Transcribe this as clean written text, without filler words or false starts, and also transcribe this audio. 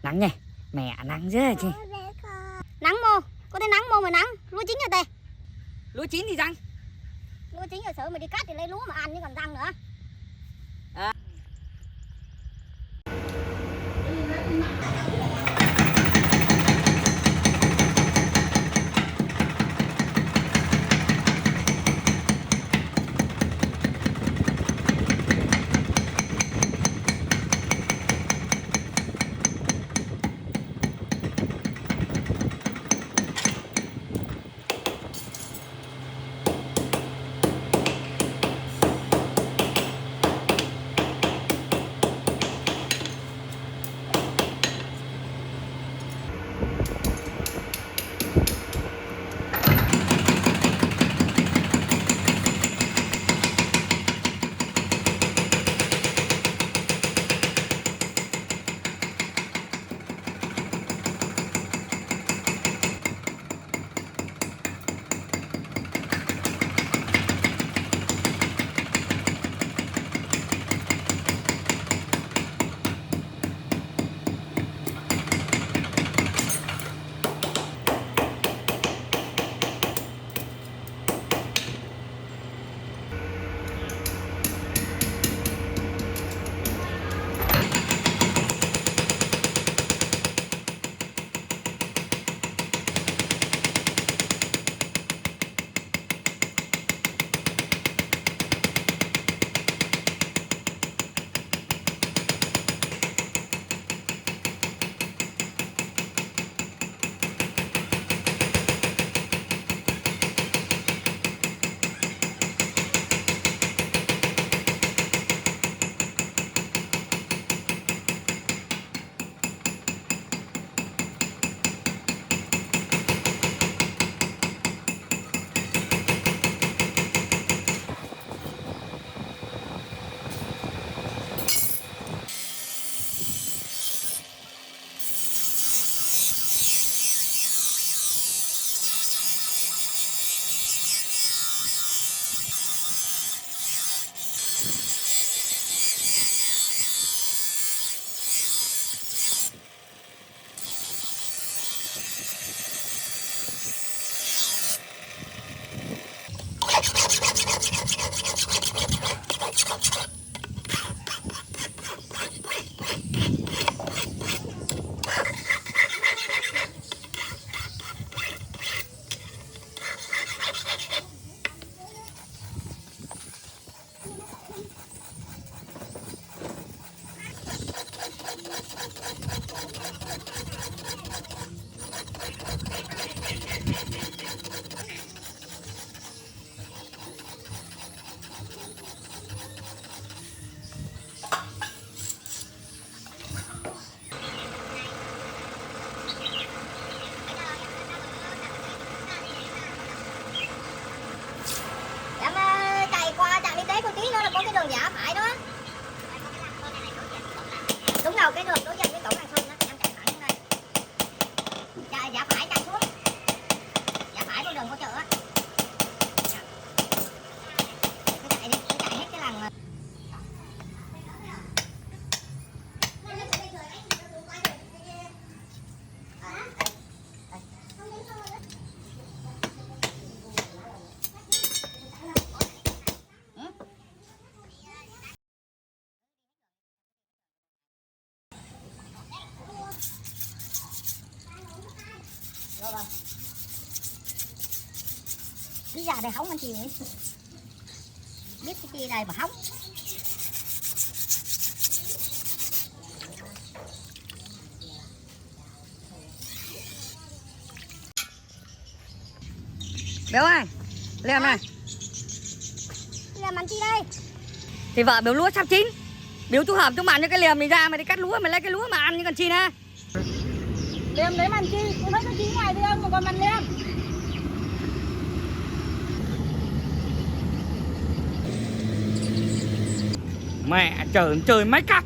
Nắng nhỉ, mẹ nắng dữ chị. Nắng mô, có thấy nắng mô mà nắng, lúa chín rồi tê. Lúa chín thì răng. Lúa chín rồi sớm mà đi cắt thì lấy lúa mà ăn chứ còn răng nữa. Đường giả phải đó. Đúng rồi, cái đường đối diện với cổng đằng sau đó, em chạy thẳng đây. Giả phải chạy xuống. Giả phải con đường hỗ trợ á. Cứ chạy đi, cứ chạy hết cái làng. Rồi. Cái già đây hóng anh chị ấy. Biết cái chi đây mà hóng. Béo ơi, liềm này. Liềm ăn chi đây? Thì vợ béo lúa sắp chín. Béo chú hợp cho bạn cho cái liềm mình ra mà đi cắt lúa mà lấy cái lúa mà ăn như còn chi nè. Liềm đấy màn chi, tôi thấy nó chín ngoài thôi ông mà còn màn liềm. Mẹ trời chơi máy cắt.